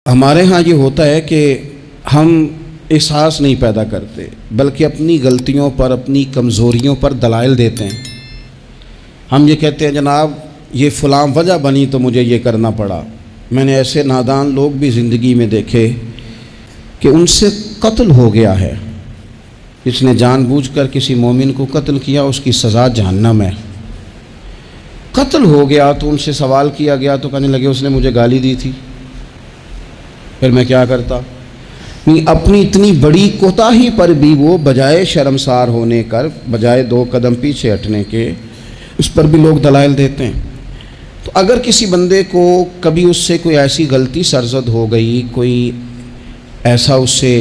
ہمارے ہاں یہ ہوتا ہے کہ ہم احساس نہیں پیدا کرتے، بلکہ اپنی غلطیوں پر، اپنی کمزوریوں پر دلائل دیتے ہیں۔ ہم یہ کہتے ہیں جناب یہ فلاں وجہ بنی تو مجھے یہ کرنا پڑا۔ میں نے ایسے نادان لوگ بھی زندگی میں دیکھے کہ ان سے قتل ہو گیا ہے، جس نے جان بوجھ کر کسی مومن کو قتل کیا اس کی سزا جہنم ہے۔ قتل ہو گیا تو ان سے سوال کیا گیا تو کہنے لگے اس نے مجھے گالی دی تھی، پھر میں کیا کرتا؟ اپنی اتنی بڑی کوتاہی پر بھی وہ بجائے شرمسار ہونے کر، بجائے 2 قدم پیچھے ہٹنے کے، اس پر بھی لوگ دلائل دیتے ہیں۔ تو اگر کسی بندے کو کبھی اس سے کوئی ایسی غلطی سرزد ہو گئی، کوئی ایسا اس سے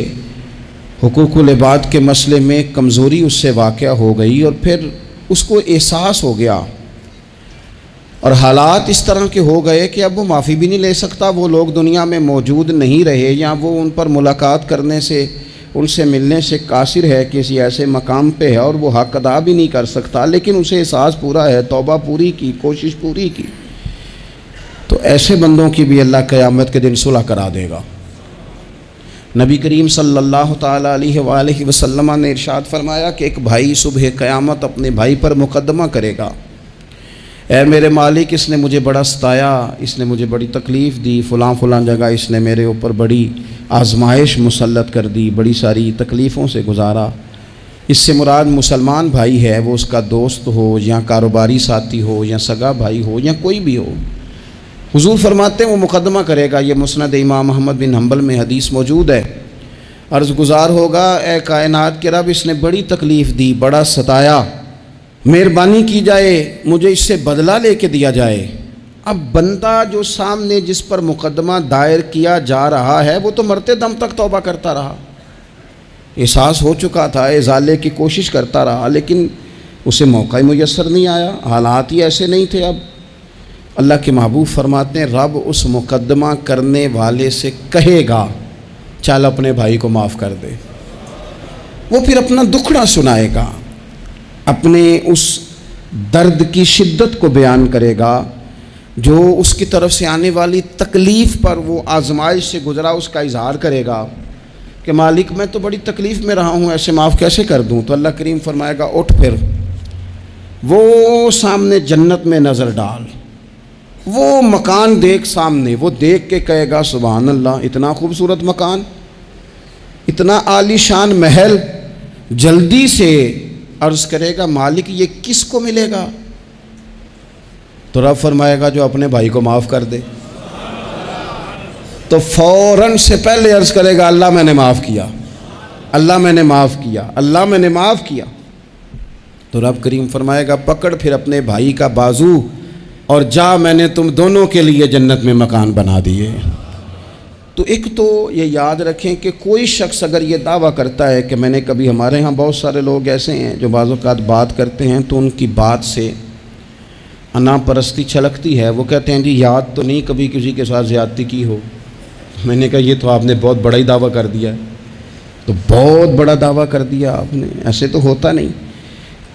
حقوق العباد کے مسئلے میں کمزوری اس سے واقع ہو گئی اور پھر اس کو احساس ہو گیا اور حالات اس طرح کے ہو گئے کہ اب وہ معافی بھی نہیں لے سکتا، وہ لوگ دنیا میں موجود نہیں رہے یا وہ ان پر ملاقات کرنے سے، ان سے ملنے سے قاصر ہے، کسی ایسے مقام پہ ہے اور وہ حق ادا بھی نہیں کر سکتا، لیکن اسے احساس پورا ہے، توبہ پوری کی، کوشش پوری کی، تو ایسے بندوں کی بھی اللہ قیامت کے دن صلح کرا دے گا۔ نبی کریم صلی اللہ تعالیٰ علیہ وآلہ وسلم نے ارشاد فرمایا کہ ایک بھائی صبح قیامت اپنے بھائی پر مقدمہ کرے گا، اے میرے مالک اس نے مجھے بڑا ستایا، اس نے مجھے بڑی تکلیف دی، فلاں فلاں جگہ اس نے میرے اوپر بڑی آزمائش مسلط کر دی، بڑی ساری تکلیفوں سے گزارا۔ اس سے مراد مسلمان بھائی ہے، وہ اس کا دوست ہو یا کاروباری ساتھی ہو یا سگا بھائی ہو یا کوئی بھی ہو۔ حضور فرماتے ہیں وہ مقدمہ کرے گا، یہ مسند امام احمد بن حنبل میں حدیث موجود ہے، عرض گزار ہوگا اے کائنات کے رب اس نے بڑی تکلیف دی، بڑا ستایا، مہربانی کی جائے مجھے اس سے بدلہ لے کے دیا جائے۔ اب بندہ جو سامنے جس پر مقدمہ دائر کیا جا رہا ہے وہ تو مرتے دم تک توبہ کرتا رہا، احساس ہو چکا تھا، ازالے کی کوشش کرتا رہا، لیکن اسے موقع میسر نہیں آیا، حالات ہی ایسے نہیں تھے۔ اب اللہ کے محبوب فرماتے ہیں رب اس مقدمہ کرنے والے سے کہے گا چل اپنے بھائی کو معاف کر دے، وہ پھر اپنا دکھڑا سنائے گا، اپنے اس درد کی شدت کو بیان کرے گا جو اس کی طرف سے آنے والی تکلیف پر وہ آزمائش سے گزرا، اس کا اظہار کرے گا کہ مالک میں تو بڑی تکلیف میں رہا ہوں، ایسے معاف کیسے کر دوں؟ تو اللہ کریم فرمائے گا اٹھ پھر وہ سامنے جنت میں نظر ڈال، وہ مکان دیکھ سامنے، وہ دیکھ کے کہے گا سبحان اللہ اتنا خوبصورت مکان، اتنا عالی شان محل، جلدی سے عرض کرے گا مالک یہ کس کو ملے گا؟ تو رب فرمائے گا جو اپنے بھائی کو معاف کر دے۔ تو فوراً سے پہلے عرض کرے گا اللہ میں نے معاف کیا، اللہ میں نے معاف کیا، اللہ میں نے معاف کیا۔ تو رب کریم فرمائے گا پکڑ پھر اپنے بھائی کا بازو اور جا، میں نے تم دونوں کے لیے جنت میں مکان بنا دیے۔ تو ایک تو یہ یاد رکھیں کہ کوئی شخص اگر یہ دعویٰ کرتا ہے کہ میں نے کبھی، ہمارے ہاں بہت سارے لوگ ایسے ہیں جو بعض اوقات بات کرتے ہیں تو ان کی بات سے انا پرستی چھلکتی ہے، وہ کہتے ہیں جی یاد تو نہیں کبھی کسی کے ساتھ زیادتی کی ہو۔ میں نے کہا یہ تو آپ نے بہت بڑا ہی دعویٰ کر دیا ہے، تو بہت بڑا دعویٰ کر دیا آپ نے، ایسے تو ہوتا نہیں۔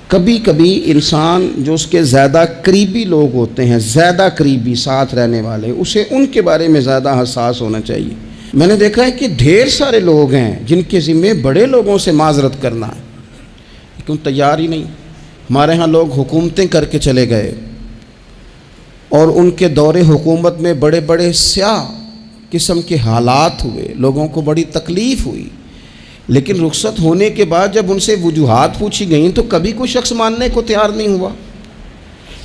کبھی کبھی انسان جو اس کے زیادہ قریبی لوگ ہوتے ہیں، زیادہ قریبی ساتھ رہنے والے، اسے ان کے بارے میں زیادہ حساس ہونا چاہیے۔ میں نے دیکھا ہے کہ ڈھیر سارے لوگ ہیں جن کے ذمہ بڑے لوگوں سے معذرت کرنا ہے لیکن تیار ہی نہیں۔ ہمارے ہاں لوگ حکومتیں کر کے چلے گئے اور ان کے دور حکومت میں بڑے بڑے سیاہ قسم کے حالات ہوئے، لوگوں کو بڑی تکلیف ہوئی، لیکن رخصت ہونے کے بعد جب ان سے وجوہات پوچھی گئیں تو کبھی کوئی شخص ماننے کو تیار نہیں ہوا،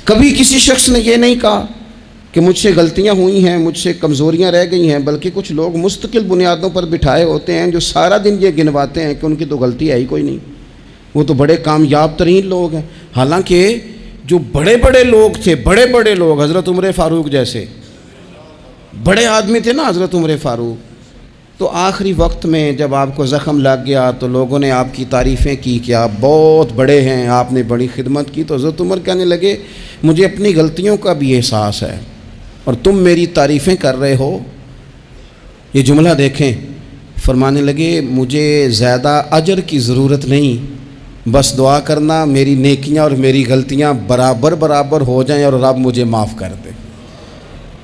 کبھی کسی شخص نے یہ نہیں کہا کہ مجھ سے غلطیاں ہوئی ہیں، مجھ سے کمزوریاں رہ گئی ہیں، بلکہ کچھ لوگ مستقل بنیادوں پر بٹھائے ہوتے ہیں جو سارا دن یہ گنواتے ہیں کہ ان کی تو غلطی ہے ہی کوئی نہیں، وہ تو بڑے کامیاب ترین لوگ ہیں۔ حالانکہ جو بڑے بڑے لوگ تھے، بڑے بڑے لوگ، حضرت عمر فاروق جیسے بڑے آدمی تھے نا حضرت عمر فاروق، تو آخری وقت میں جب آپ کو زخم لگ گیا تو لوگوں نے آپ کی تعریفیں کی کہ آپ بہت بڑے ہیں، آپ نے بڑی خدمت کی، تو حضرت عمر کہنے لگے مجھے اپنی غلطیوں کا بھی احساس ہے اور تم میری تعریفیں کر رہے ہو۔ یہ جملہ دیکھیں، فرمانے لگے مجھے زیادہ اجر کی ضرورت نہیں، بس دعا کرنا میری نیکیاں اور میری غلطیاں برابر برابر ہو جائیں اور رب مجھے معاف کر دے۔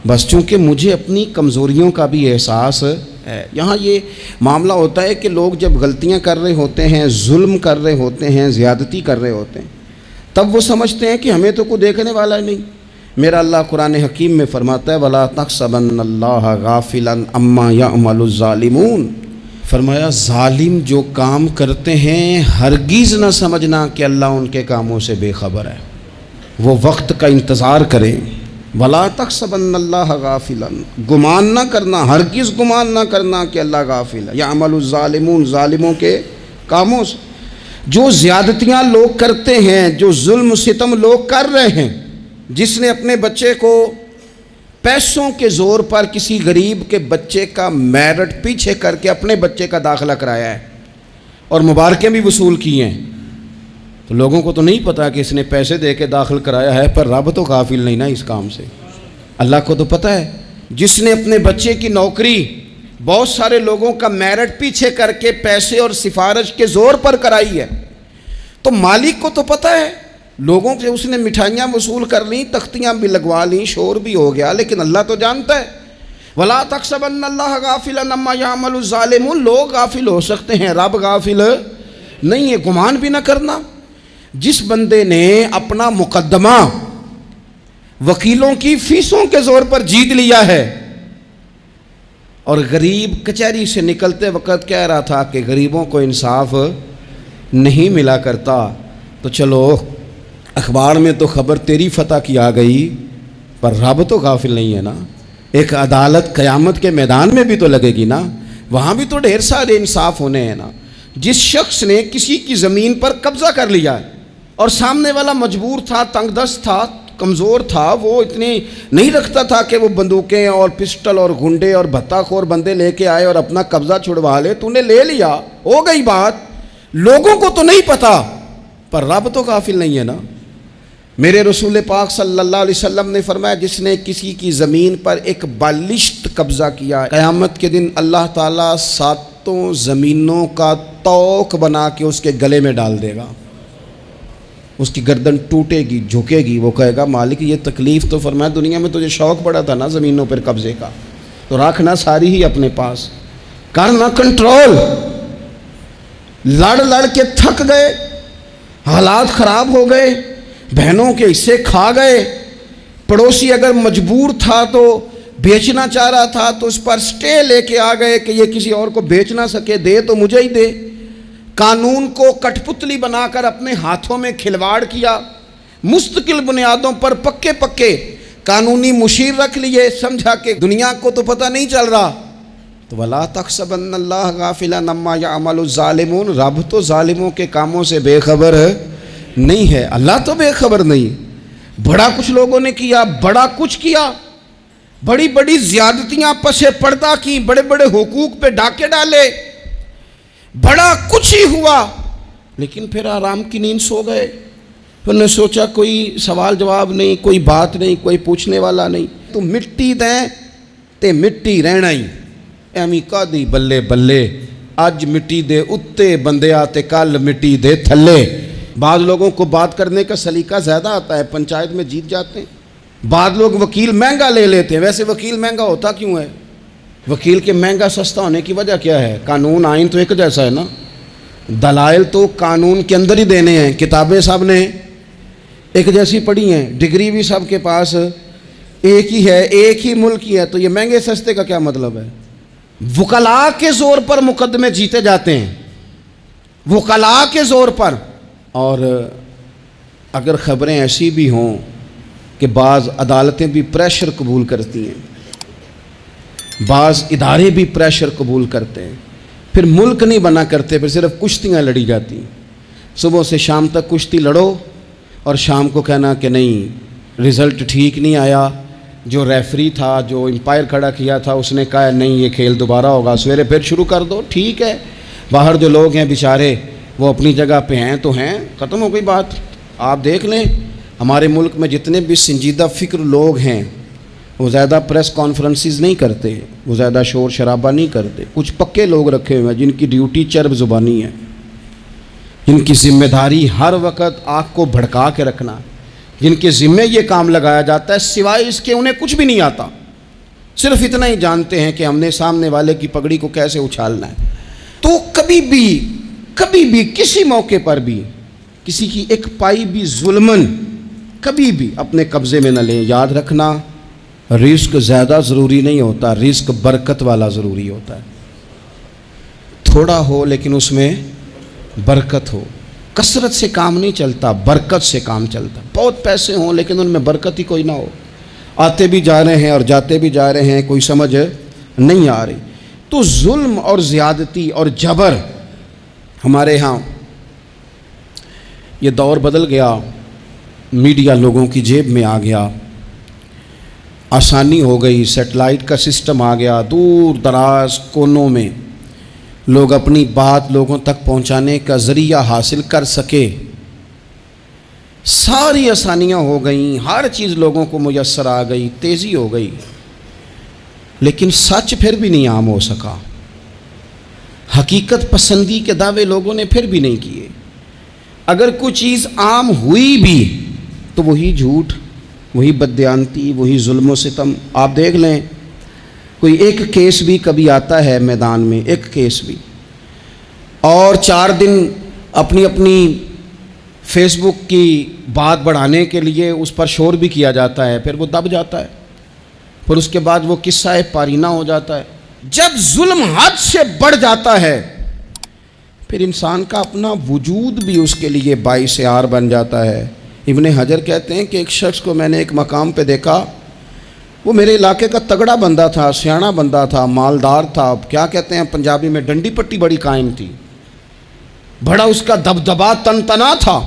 بس چونکہ مجھے اپنی کمزوریوں کا بھی احساس ہے۔ یہاں یہ معاملہ ہوتا ہے کہ لوگ جب غلطیاں کر رہے ہوتے ہیں، ظلم کر رہے ہوتے ہیں، زیادتی کر رہے ہوتے ہیں، تب وہ سمجھتے ہیں کہ ہمیں تو کوئی دیکھنے والا نہیں۔ میرا اللہ قرآن حکیم میں فرماتا ہے وَلَا تَحْسَبَنَّ اللَّهَ غَافِلًا عَمَّا يَعْمَلُ الظَّالِمُونَ، فرمایا ظالم جو کام کرتے ہیں ہرگز نہ سمجھنا کہ اللہ ان کے کاموں سے بے خبر ہے، وہ وقت کا انتظار کریں۔ وَلَا تَحْسَبَنَّ اللَّهَ غَافِلًا، گمان نہ کرنا، ہرگز گمان نہ کرنا کہ اللہ غافل ہے۔ يَعْمَلُ الظَّالِمُونَ، ظالموں کے کاموں سے، جو زیادتیاں لوگ کرتے ہیں، جو ظلم و ستم لوگ کر رہے ہیں۔ جس نے اپنے بچے کو پیسوں کے زور پر کسی غریب کے بچے کا میرٹ پیچھے کر کے اپنے بچے کا داخلہ کرایا ہے اور مبارکیں بھی وصول کی ہیں، تو لوگوں کو تو نہیں پتا کہ اس نے پیسے دے کے داخل کرایا ہے، پر رب تو غافل نہیں نا اس کام سے، اللہ کو تو پتہ ہے۔ جس نے اپنے بچے کی نوکری بہت سارے لوگوں کا میرٹ پیچھے کر کے پیسے اور سفارش کے زور پر کرائی ہے، تو مالک کو تو پتہ ہے، لوگوں سے اس نے مٹھائیاں وصول کر لیں، تختیاں بھی لگوا لیں، شور بھی ہو گیا، لیکن اللہ تو جانتا ہے۔ وَلَا تَحْسَبَنَّ اللَّهَ غَافِلًا عَمَّا يَعْمَلُ الظَّالِمُونَ، لوگ غافل ہو سکتے ہیں، رب غافل نہیں ہے۔ گمان بھی نہ کرنا۔ جس بندے نے اپنا مقدمہ وکیلوں کی فیسوں کے زور پر جیت لیا ہے اور غریب کچہری سے نکلتے وقت کہہ رہا تھا کہ غریبوں کو انصاف نہیں ملا کرتا، تو چلو اخبار میں تو خبر تیری فتح کی آ گئی، پر رب تو غافل نہیں ہے نا۔ ایک عدالت قیامت کے میدان میں بھی تو لگے گی نا، وہاں بھی تو ڈھیر سارے انصاف ہونے ہیں نا۔ جس شخص نے کسی کی زمین پر قبضہ کر لیا ہے اور سامنے والا مجبور تھا، تنگ دست تھا، کمزور تھا، وہ اتنی نہیں رکھتا تھا کہ وہ بندوقیں اور پسٹل اور گنڈے اور بھتہ خور بندے لے کے آئے اور اپنا قبضہ چھڑوا لے، تو نے لے لیا، ہو گئی بات۔ لوگوں کو تو نہیں پتا، پر رب تو غافل نہیں ہے نا۔ میرے رسول پاک صلی اللہ علیہ وسلم نے فرمایا جس نے کسی کی زمین پر ایک بالشت قبضہ کیا، قیامت کے دن اللہ تعالیٰ 7 زمینوں کا توق بنا کے اس کے گلے میں ڈال دے گا، اس کی گردن ٹوٹے گی، جھکے گی، وہ کہے گا مالک یہ تکلیف تو فرمایا دنیا میں تجھے شوق پڑا تھا نا زمینوں پر قبضے کا، تو رکھنا ساری ہی اپنے پاس، کرنا کنٹرول۔ لڑ لڑ کے تھک گئے، حالات خراب ہو گئے، بہنوں کے حصے کھا گئے، پڑوسی اگر مجبور تھا تو بیچنا چاہ رہا تھا تو اس پر سٹے لے کے آ گئے کہ یہ کسی اور کو بیچ نہ سکے، دے تو مجھے ہی دے۔ قانون کو کٹ پتلی بنا کر اپنے ہاتھوں میں کھلواڑ کیا، مستقل بنیادوں پر پکے پکے قانونی مشیر رکھ لیے، سمجھا کہ دنیا کو تو پتہ نہیں چل رہا۔ تو وَلَا تَحْسَبَنَّ اللَّهَ غَافِلًا عَمَّا يَعْمَلُ الظَّالِمُونَ، رب تو ظالموں کے کاموں سے بے خبر نہیں ہے، اللہ تو بے خبر نہیں۔ بڑا کچھ لوگوں نے کیا، بڑا کچھ کیا، بڑی بڑی زیادتیاں پس پردہ کی، بڑے بڑے حقوق پہ ڈاکے ڈالے، بڑا کچھ ہی ہوا، لیکن پھر آرام کی نیند سو گئے۔ پھر نے سوچا کوئی سوال جواب نہیں، کوئی بات نہیں، کوئی پوچھنے والا نہیں، تو مٹی دیں تے مٹی رہنا ہی ایمی کا دی بلے بلے، اج مٹی دے اتے بندے آتے کل مٹی دے تھلے۔ بعض لوگوں کو بات کرنے کا سلیقہ زیادہ آتا ہے، پنچایت میں جیت جاتے ہیں۔ بعض لوگ وکیل مہنگا لے لیتے ہیں، ویسے وکیل مہنگا ہوتا کیوں ہے؟ وکیل کے مہنگا سستا ہونے کی وجہ کیا ہے؟ قانون آئین تو ایک جیسا ہے نا، دلائل تو قانون کے اندر ہی دینے ہیں، کتابیں سب نے ایک جیسی پڑھی ہیں، ڈگری بھی سب کے پاس ایک ہی ہے، ایک ہی ملک ہی ہے، تو یہ مہنگے سستے کا کیا مطلب ہے؟ وکلاء کے زور پر مقدمے جیتے جاتے ہیں، وکلاء کے زور پر۔ اور اگر خبریں ایسی بھی ہوں کہ بعض عدالتیں بھی پریشر قبول کرتی ہیں، بعض ادارے بھی پریشر قبول کرتے ہیں، پھر ملک نہیں بنا کرتے، پھر صرف کشتیاں لڑی جاتی ہیں۔ صبح سے شام تک کشتی لڑو اور شام کو کہنا کہ نہیں رزلٹ ٹھیک نہیں آیا، جو ریفری تھا، جو امپائر کھڑا کیا تھا، اس نے کہا نہیں یہ کھیل دوبارہ ہوگا، سویرے پھر شروع کر دو، ٹھیک ہے۔ باہر جو لوگ ہیں بیچارے وہ اپنی جگہ پہ ہیں تو ہیں، ختم ہو گئی بات۔ آپ دیکھ لیں ہمارے ملک میں جتنے بھی سنجیدہ فکر لوگ ہیں وہ زیادہ پریس کانفرنسز نہیں کرتے، وہ زیادہ شور شرابہ نہیں کرتے، کچھ پکے لوگ رکھے ہوئے ہیں جن کی ڈیوٹی چرب زبانی ہے، جن کی ذمہ داری ہر وقت آنکھ کو بھڑکا کے رکھنا، جن کے ذمہ یہ کام لگایا جاتا ہے سوائے اس کے انہیں کچھ بھی نہیں آتا۔ صرف اتنا ہی جانتے ہیں کہ ہم نے سامنے والے کی پگڑی کو کیسے اچھالنا ہے۔ تو کبھی بھی کسی موقع پر بھی کسی کی ایک پائی بھی ظلمن کبھی بھی اپنے قبضے میں نہ لیں۔ یاد رکھنا، رزق زیادہ ضروری نہیں ہوتا، رزق برکت والا ضروری ہوتا ہے۔ تھوڑا ہو لیکن اس میں برکت ہو۔ کثرت سے کام نہیں چلتا، برکت سے کام چلتا۔ بہت پیسے ہوں لیکن ان میں برکت ہی کوئی نہ ہو، آتے بھی جا رہے ہیں اور جاتے بھی جا رہے ہیں، کوئی سمجھ نہیں آ رہی۔ تو ظلم اور زیادتی اور جبر ہمارے ہاں یہ دور بدل گیا، میڈیا لوگوں کی جیب میں آ گیا، آسانی ہو گئی، سیٹلائٹ کا سسٹم آ گیا، دور دراز کونوں میں لوگ اپنی بات لوگوں تک پہنچانے کا ذریعہ حاصل کر سکے۔ ساری آسانیاں ہو گئیں، ہر چیز لوگوں کو میسر آ گئی، تیزی ہو گئی، لیکن سچ پھر بھی نہیں عام ہو سکا۔ حقیقت پسندی کے دعوے لوگوں نے پھر بھی نہیں کیے۔ اگر کوئی چیز عام ہوئی بھی تو وہی جھوٹ، وہی بددیانتی، وہی ظلم و ستم۔ آپ دیکھ لیں، کوئی ایک کیس بھی کبھی آتا ہے میدان میں، ایک کیس بھی، اور 4 دن اپنی فیس بک کی بات بڑھانے کے لیے اس پر شور بھی کیا جاتا ہے، پھر وہ دب جاتا ہے، پھر اس کے بعد وہ قصہ پارینہ ہو جاتا ہے۔ جب ظلم حد سے بڑھ جاتا ہے پھر انسان کا اپنا وجود بھی اس کے لیے باعث عار بن جاتا ہے۔ ابن حجر کہتے ہیں کہ ایک شخص کو میں نے ایک مقام پہ دیکھا، وہ میرے علاقے کا تگڑا بندہ تھا، سیاںا بندہ تھا، مالدار تھا، کیا کہتے ہیں پنجابی میں ڈنڈی پٹی بڑی قائم تھی، بڑا اس کا دبدبا تنتنا تھا،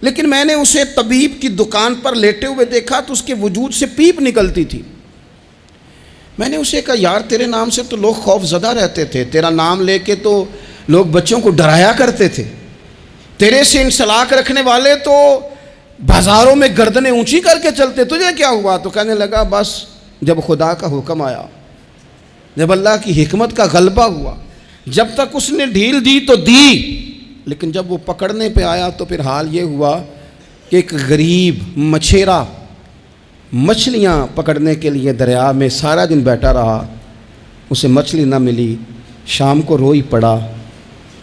لیکن میں نے اسے طبیب کی دکان پر لیٹے ہوئے دیکھا تو اس کے وجود سے پیپ نکلتی تھی۔ میں نے اسے کہا، یار تیرے نام سے تو لوگ خوف زدہ رہتے تھے، تیرا نام لے کے تو لوگ بچوں کو ڈرایا کرتے تھے، تیرے سے انسلاک رکھنے والے تو بازاروں میں گردنیں اونچی کر کے چلتے، تجھے کیا ہوا؟ تو کہنے لگا، بس جب خدا کا حکم آیا، جب اللہ کی حکمت کا غلبہ ہوا، جب تک اس نے ڈھیل دی تو دی، لیکن جب وہ پکڑنے پہ آیا تو پھر حال یہ ہوا کہ ایک غریب مچھیرا مچھلیاں پکڑنے کے لیے دریا میں سارا دن بیٹھا رہا، اسے مچھلی نہ ملی، شام کو رو ہی پڑا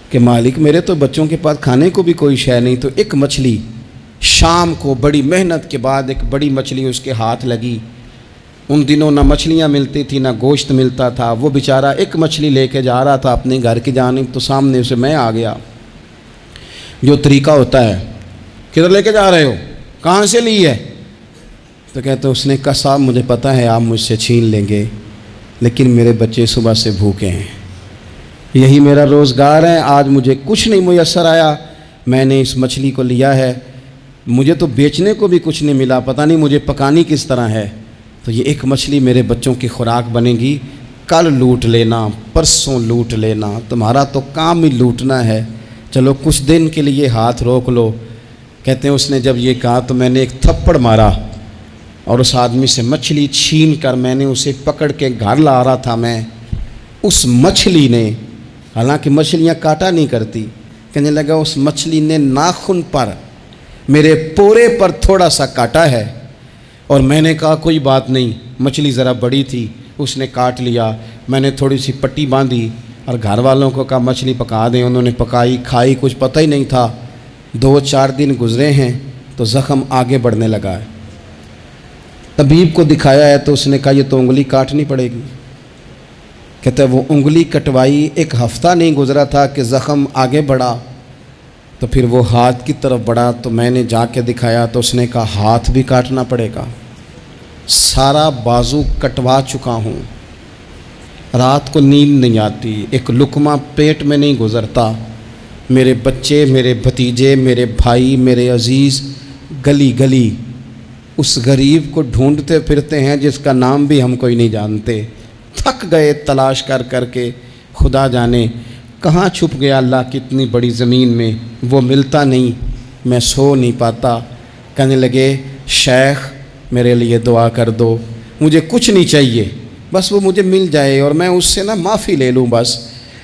کہ مالک میرے تو بچوں کے پاس کھانے کو بھی کوئی شے نہیں۔ تو ایک مچھلی شام کو بڑی محنت کے بعد ایک بڑی مچھلی اس کے ہاتھ لگی۔ ان دنوں نہ مچھلیاں ملتی تھی نہ گوشت ملتا تھا، وہ بیچارہ ایک مچھلی لے کے جا رہا تھا اپنے گھر کی جانب، تو سامنے اسے میں آ گیا۔ جو طریقہ ہوتا ہے، کدھر لے کے جا رہے ہو، کہاں سے لی ہے؟ تو کہتے اس نے کہا، صاحب مجھے پتہ ہے آپ مجھ سے چھین لیں گے، لیکن میرے بچے صبح سے بھوکے ہیں، یہی میرا روزگار ہے، آج مجھے کچھ نہیں میسر آیا، میں نے اس مچھلی کو لیا ہے، مجھے تو بیچنے کو بھی کچھ نہیں ملا، پتہ نہیں مجھے پکانی کس طرح ہے، تو یہ ایک مچھلی میرے بچوں کی خوراک بنے گی، کل لوٹ لینا، پرسوں لوٹ لینا، تمہارا تو کام ہی لوٹنا ہے، چلو کچھ دن کے لیے ہاتھ روک لو۔ کہتے ہیں اس نے جب یہ کہا تو میں نے ایک تھپڑ مارا اور اس آدمی سے مچھلی چھین کر میں نے اسے پکڑ کے گھر لا رہا تھا میں، اس مچھلی نے، حالانکہ مچھلیاں کاٹا نہیں کرتی، کہنے لگا اس مچھلی نے ناخن پر میرے پورے پر تھوڑا سا کاٹا ہے، اور میں نے کہا کوئی بات نہیں، مچھلی ذرا بڑی تھی، اس نے کاٹ لیا، میں نے تھوڑی سی پٹی باندھی اور گھر والوں کو کہا مچھلی پکا دیں، انہوں نے پکائی، کھائی، کچھ پتہ ہی نہیں تھا۔ 2-4 دن گزرے ہیں تو زخم آگے بڑھنے لگا ہے، طبیب کو دکھایا ہے تو اس نے کہا یہ تو انگلی کاٹنی پڑے گی۔ کہتا ہے وہ انگلی کٹوائی، 1 ہفتہ نہیں گزرا تھا کہ زخم آگے بڑھا، تو پھر وہ ہاتھ کی طرف بڑھا، تو میں نے جا کے دکھایا تو اس نے کہا ہاتھ بھی کاٹنا پڑے گا، سارا بازو کٹوا چکا ہوں، رات کو نیند نہیں آتی، ایک لقمہ پیٹ میں نہیں گزرتا، میرے بچے، میرے بھتیجے، میرے بھائی، میرے عزیز گلی گلی اس غریب کو ڈھونڈتے پھرتے ہیں جس کا نام بھی ہم کوئی نہیں جانتے، تھک گئے تلاش کر کر کے، خدا جانے کہاں چھپ گیا اللہ کی اتنی بڑی زمین میں، وہ ملتا نہیں، میں سو نہیں پاتا۔ کہنے لگے شیخ میرے لیے دعا کر دو، مجھے کچھ نہیں چاہیے، بس وہ مجھے مل جائے اور میں اس سے نا معافی لے لوں، بس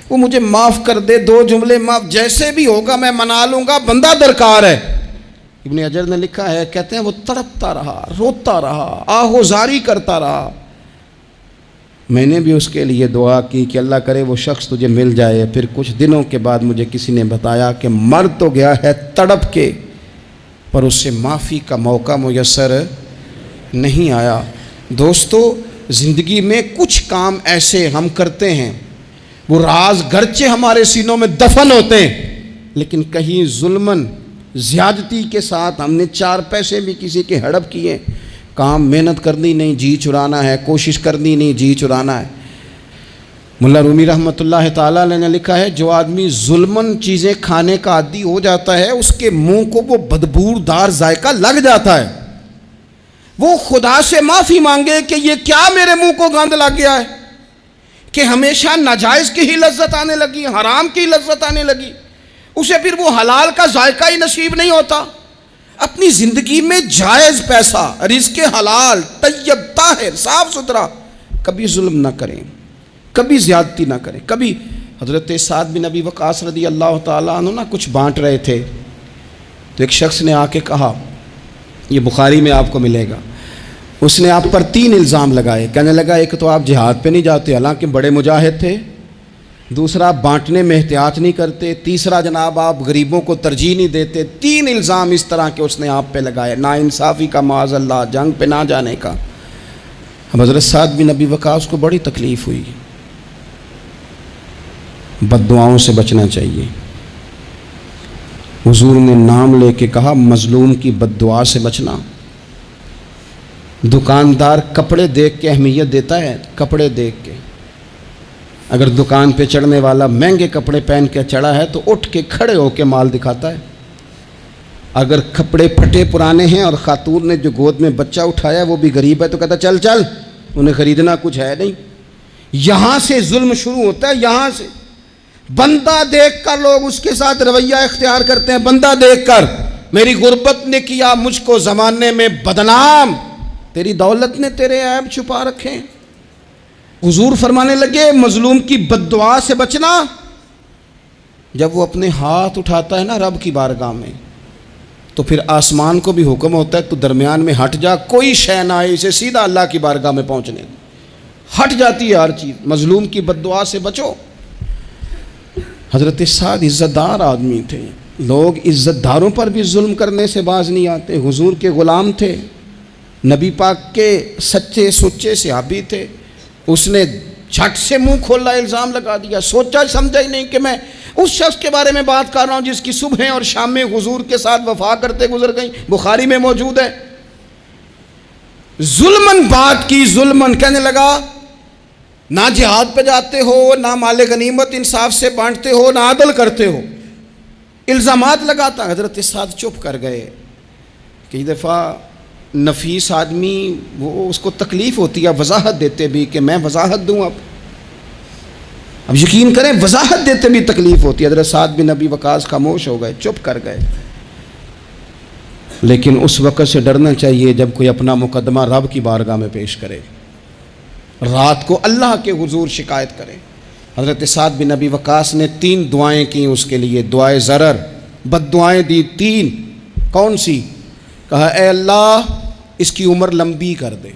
وہ مجھے معاف کر دے، 2 جملے معاف، جیسے بھی ہوگا میں منا لوں گا، بندہ درکار ہے۔ ابن حجر نے لکھا ہے، کہتے ہیں وہ تڑپتا رہا، روتا رہا، آہوزاری کرتا رہا، میں نے بھی اس کے لیے دعا کی کہ اللہ کرے وہ شخص تجھے مل جائے. پھر کچھ دنوں کے بعد مجھے کسی نے بتایا کہ مر تو گیا ہے تڑپ کے, پر اس سے معافی کا موقع میسر نہیں آیا. دوستو, زندگی میں کچھ کام ایسے ہم کرتے ہیں وہ راز گرچہ ہمارے سینوں میں دفن ہوتے ہیں, لیکن کہیں ظلماً زیادتی کے ساتھ ہم نے 4 پیسے بھی کسی کے ہڑپ کیے. کام محنت کرنی نہیں, جی چرانا ہے, کوشش کرنی نہیں, جی چرانا ہے. ملا رومی رحمۃ اللہ تعالیٰ علیہ نے لکھا ہے, جو آدمی ظلماً چیزیں کھانے کا عادی ہو جاتا ہے اس کے منہ کو وہ بدبودار ذائقہ لگ جاتا ہے. وہ خدا سے معافی مانگے کہ یہ کیا میرے منہ کو گند لگ گیا ہے کہ ہمیشہ ناجائز کی ہی لذت آنے لگی, حرام کی لذت آنے لگی, اسے پھر وہ حلال کا ذائقہ ہی نصیب نہیں ہوتا. اپنی زندگی میں جائز پیسہ, رزق حلال, طیب, طاہر, صاف ستھرا, کبھی ظلم نہ کریں, کبھی زیادتی نہ کریں. کبھی حضرت سعد بن ابی وقاص رضی اللہ تعالیٰ عنہ نا کچھ بانٹ رہے تھے, تو ایک شخص نے آ کے کہا, یہ بخاری میں آپ کو ملے گا, اس نے آپ پر 3 الزام لگائے. کہنے لگا ایک تو آپ جہاد پہ نہیں جاتے حالانکہ بڑے مجاہد تھے, دوسرا آپ بانٹنے میں احتیاط نہیں کرتے, تیسرا جناب آپ غریبوں کو ترجیح نہیں دیتے. 3 الزام اس طرح کے اس نے آپ پہ لگائے, ناانصافی کا, معاذ اللہ, جنگ پہ نہ جانے کا. اب حضرت سعد بن ابی وقاص کو بڑی تکلیف ہوئی. بد دعاؤں سے بچنا چاہیے. حضور نے نام لے کے کہا مظلوم کی بد دعا سے بچنا. دکاندار کپڑے دیکھ کے اہمیت دیتا ہے, کپڑے دیکھ کے. اگر دکان پہ چڑھنے والا مہنگے کپڑے پہن کے چڑھا ہے تو اٹھ کے کھڑے ہو کے مال دکھاتا ہے. اگر کپڑے پھٹے پرانے ہیں اور خاتون نے جو گود میں بچہ اٹھایا وہ بھی غریب ہے تو کہتا چل چل, انہیں خریدنا کچھ ہے نہیں. یہاں سے ظلم شروع ہوتا ہے, یہاں سے. بندہ دیکھ کر لوگ اس کے ساتھ رویہ اختیار کرتے ہیں. بندہ دیکھ کر, میری غربت نے کیا مجھ کو زمانے میں بدنام, تیری دولت نے تیرے عیب چھپا رکھے. حضور فرمانے لگے مظلوم کی بد دعا سے بچنا. جب وہ اپنے ہاتھ اٹھاتا ہے نا رب کی بارگاہ میں, تو پھر آسمان کو بھی حکم ہوتا ہے تو درمیان میں ہٹ جا, کوئی شے نہ آئے اسے سیدھا اللہ کی بارگاہ میں پہنچنے. ہٹ جاتی ہے ہر چیز. مظلوم کی بد دعا سے بچو. حضرت سعد عزت دار آدمی تھے, لوگ عزت داروں پر بھی ظلم کرنے سے باز نہیں آتے. حضور کے غلام تھے, نبی پاک کے سچے سچے صحابی تھے. اس نے جھٹ سے منہ کھولا, الزام لگا دیا, سوچا سمجھا ہی نہیں کہ میں اس شخص کے بارے میں بات کر رہا ہوں جس کی صبح اور شام میں حضور کے ساتھ وفا کرتے گزر گئیں. بخاری میں موجود ہے. ظلمن بات کی, ظلمن. کہنے لگا نہ جہاد پہ جاتے ہو, نہ مال غنیمت انصاف سے بانٹتے ہو, نہ عدل کرتے ہو, الزامات لگاتا. حضرت سعد چپ کر گئے. کئی دفعہ نفیس آدمی وہ اس کو تکلیف ہوتی ہے وضاحت دیتے بھی کہ میں وضاحت دوں. اب یقین کریں وضاحت دیتے بھی تکلیف ہوتی ہے. حضرت سعد بن ابی وقاص خاموش ہو گئے, چپ کر گئے. لیکن اس وقت سے ڈرنا چاہیے جب کوئی اپنا مقدمہ رب کی بارگاہ میں پیش کرے, رات کو اللہ کے حضور شکایت کرے. حضرت سعد بن ابی وقاص نے 3 دعائیں کی اس کے لیے, دعائے ضرر, بد دعائیں دی 3. کون سی؟ کہا اے اللہ اس کی عمر لمبی کر دے,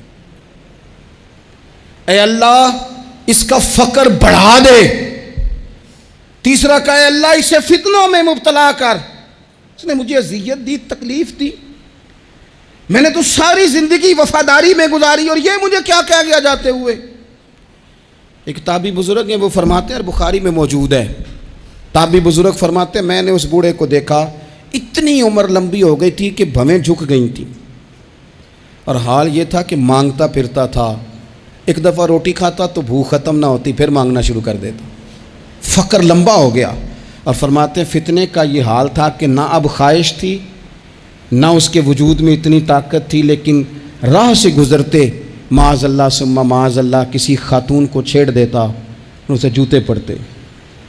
اے اللہ اس کا فقر بڑھا دے. تیسرا کہا اے اللہ اسے فتنوں میں مبتلا کر, اس نے مجھے اذیت دی, تکلیف دی, میں نے تو ساری زندگی وفاداری میں گزاری اور یہ مجھے کیا کہہ گیا جاتے ہوئے. ایک تابعی بزرگ ہیں, وہ فرماتے ہیں, اور بخاری میں موجود ہے, تابعی بزرگ فرماتے ہیں میں نے اس بوڑھے کو دیکھا, اتنی عمر لمبی ہو گئی تھی کہ بھویں جھک گئی تھیں, اور حال یہ تھا کہ مانگتا پھرتا تھا. ایک دفعہ روٹی کھاتا تو بھوک ختم نہ ہوتی, پھر مانگنا شروع کر دیتا. فقر لمبا ہو گیا. اور فرماتے ہیں فتنے کا یہ حال تھا کہ نہ اب خواہش تھی, نہ اس کے وجود میں اتنی طاقت تھی, لیکن راہ سے گزرتے معاذ اللہ ثم معاذ اللہ کسی خاتون کو چھیڑ دیتا, اسے جوتے پڑتے,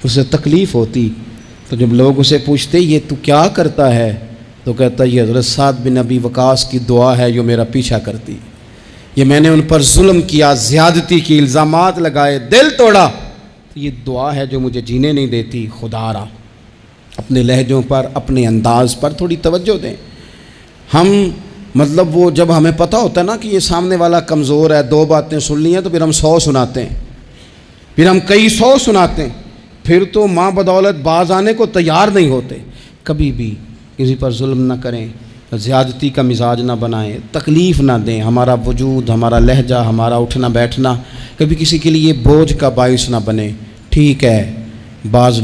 اسے تکلیف ہوتی. تو جب لوگ اسے پوچھتے یہ تو کیا کرتا ہے, تو کہتا یہ حضرت سعد بن ابی وقاص کی دعا ہے جو میرا پیچھا کرتی. یہ میں نے ان پر ظلم کیا, زیادتی کی, الزامات لگائے, دل توڑا, یہ دعا ہے جو مجھے جینے نہیں دیتی. خدا را اپنے لہجوں پر, اپنے انداز پر تھوڑی توجہ دیں. ہم مطلب وہ جب ہمیں پتہ ہوتا ہے نا کہ یہ سامنے والا کمزور ہے، 2 باتیں سن لی ہیں تو پھر ہم 100 سناتے ہیں، پھر ہم کئی 100 سناتے ہیں، پھر تو ماں بدولت باز آنے کو تیار نہیں ہوتے۔ کبھی بھی کسی پر ظلم نہ کریں، زیادتی کا مزاج نہ بنائیں، تکلیف نہ دیں، ہمارا وجود، ہمارا لہجہ، ہمارا اٹھنا بیٹھنا کبھی کسی کے لیے بوجھ کا باعث نہ بنے۔ ٹھیک ہے، بعض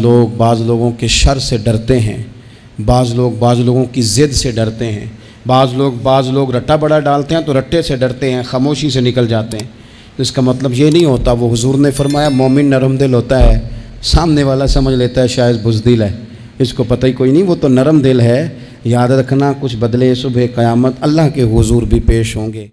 لوگوں کے شر سے ڈرتے ہیں، بعض لوگوں کی ضد سے ڈرتے ہیں، بعض لوگ رٹا بڑا ڈالتے ہیں تو رٹے سے ڈرتے ہیں، خاموشی سے نکل جاتے ہیں۔ تو اس کا مطلب یہ نہیں ہوتا، وہ حضور نے فرمایا مومن نرم دل ہوتا ہے، سامنے والا سمجھ لیتا ہے شاید بزدل ہے، اس کو پتہ ہی کوئی نہیں، وہ تو نرم دل ہے۔ یاد رکھنا کچھ بدلے صبح قیامت اللہ کے حضور بھی پیش ہوں گے۔